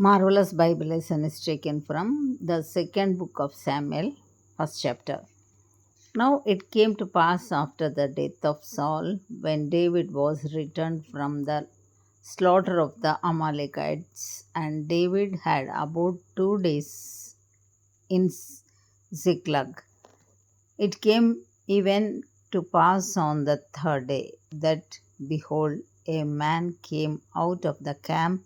Marvelous Bible lesson is taken from the second book of Samuel, first chapter. Now it came to pass after the death of Saul, when David was returned from the slaughter of the Amalekites, and David had about 2 days in Ziklag. It came even to pass on the third day that, behold, a man came out of the camp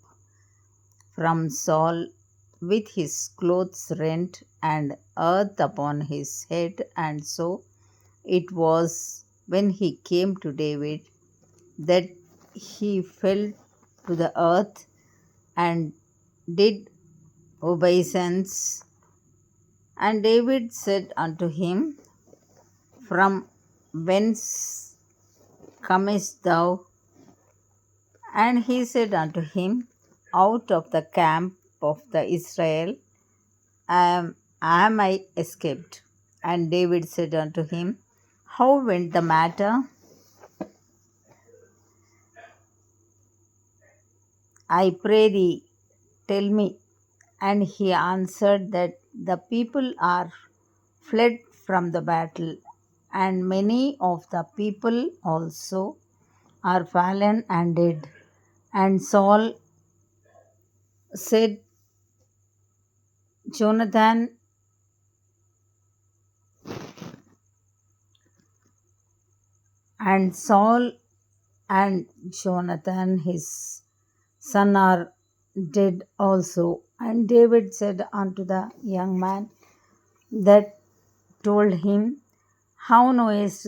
from Saul with his clothes rent and earth upon his head. And so it was when he came to David that he fell to the earth and did obeisance. And David said unto him, From whence comest thou? And he said unto him, Out of the camp of the Israel am I escaped. And David said unto him, How went the matter? I pray thee, tell me. And he answered that the people are fled from the battle, and many of the people also are fallen and dead. And Saul said, Jonathan and Saul and Jonathan his son are dead also. And David said unto the young man that told him, How knowest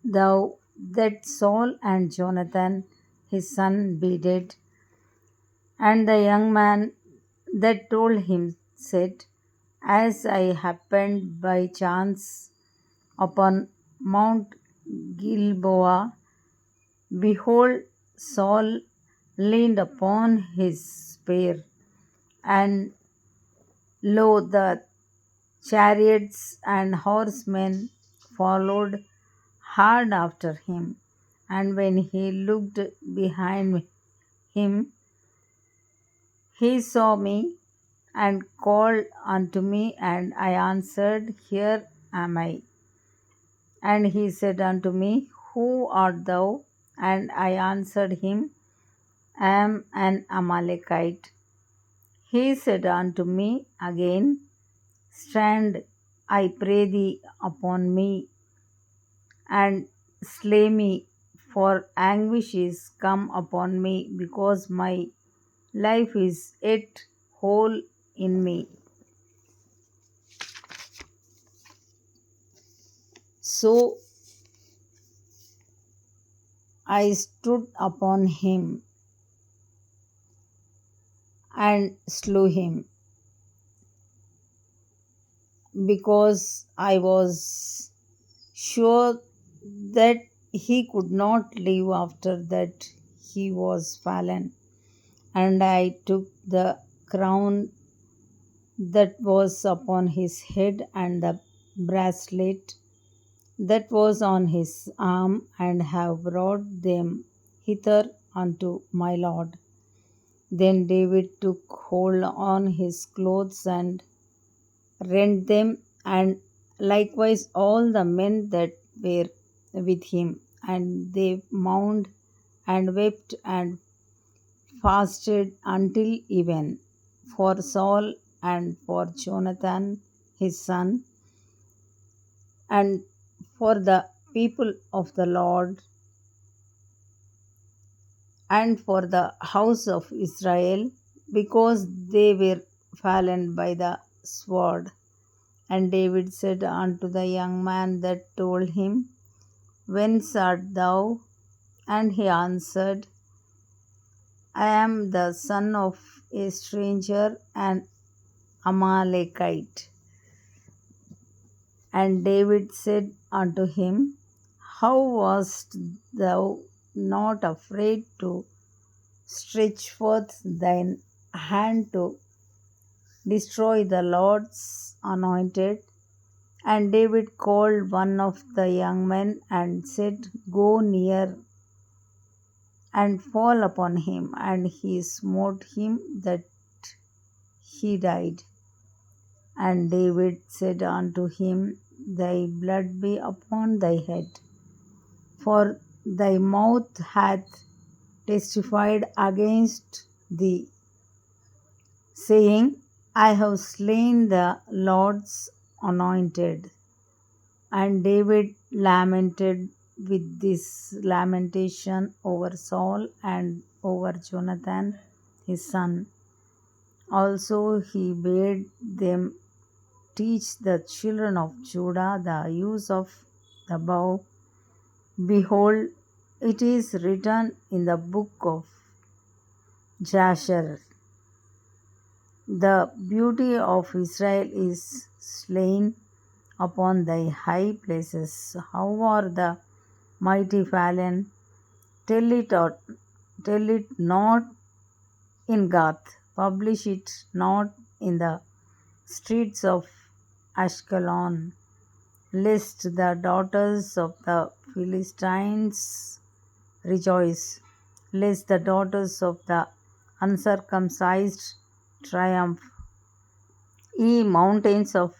thou that Saul and Jonathan his son be dead? And the young man that told him said, As I happened by chance upon Mount Gilboa, behold, Saul leaned upon his spear, and lo, the chariots and horsemen followed hard after him. And when he looked behind him, he saw me and called unto me, and I answered, Here am I. And he said unto me, Who art thou? And I answered him, I am an Amalekite. He said unto me again, Stand, I pray thee, upon me, and slay me, for anguish is come upon me, because my life is yet whole in me. So I stood upon him and slew him, because I was sure that he could not live after that he was fallen. And I took the crown that was upon his head and the bracelet that was on his arm, and have brought them hither unto my Lord. Then David took hold on his clothes and rent them, and likewise all the men that were with him. And they mourned and wept and fasted until even for Saul and for Jonathan his son, and for the people of the Lord, and for the house of Israel, because they were fallen by the sword. And David said unto the young man that told him, Whence art thou? And he answered, I am the son of a stranger, an Amalekite. And David said unto him, How wast thou not afraid to stretch forth thine hand to destroy the Lord's anointed? And David called one of the young men and said, Go near and fall upon him. And he smote him that he died. And David said unto him, Thy blood be upon thy head, for thy mouth hath testified against thee, saying, I have slain the Lord's anointed. And David lamented with this lamentation over Saul and over Jonathan his son. Also he bade them teach the children of Judah the use of the bow. Behold, it is written in the book of Jasher, the beauty of Israel is slain upon thy high places. How are the mighty fallen? Tell it not in Gath, publish it not in the streets of Ashkelon, lest the daughters of the Philistines rejoice, lest the daughters of the uncircumcised triumph. Ye mountains of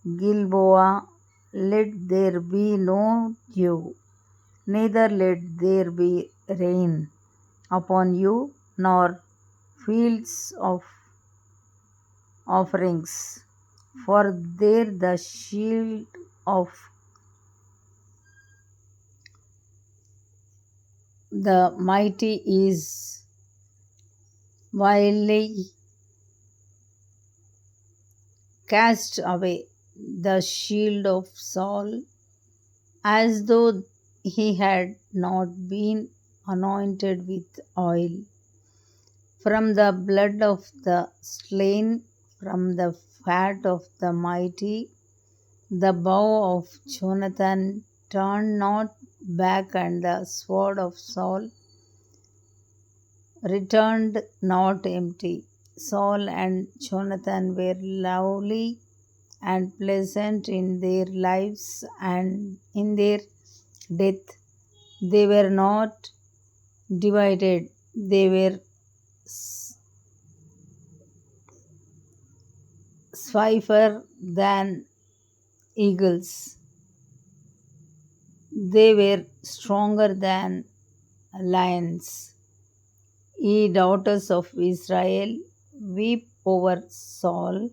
Gilboa, let there be no dew, neither let there be rain upon you, nor fields of offerings. For there the shield of the mighty is vilely cast away, the shield of Saul, as though he had not been anointed with oil. From the blood of the slain, from the fat of the mighty, the bow of Jonathan turned not back, and the sword of Saul returned not empty. Saul and Jonathan were lovely and pleasant in their lives, and in their death they were not divided. They were swifter than eagles. They were stronger than lions. Ye daughters of Israel, weep over Saul,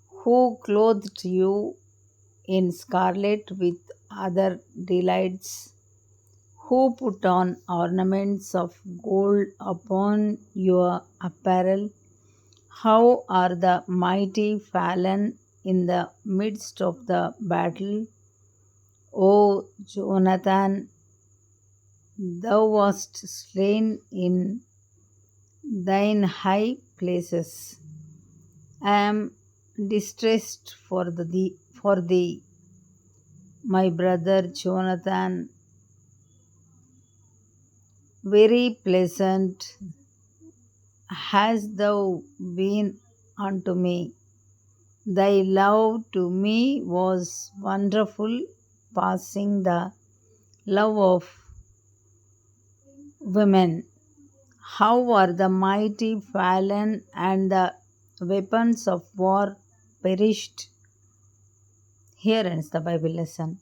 who clothed you in scarlet with other delights, who put on ornaments of gold upon your apparel. How are the mighty fallen in the midst of the battle? O Jonathan, thou wast slain in thine high places. I am distressed for thee, my brother Jonathan. Very pleasant hast thou been unto me. Thy love to me was wonderful, passing the love of women. How are the mighty fallen, and the weapons of war perished? Here ends the Bible lesson.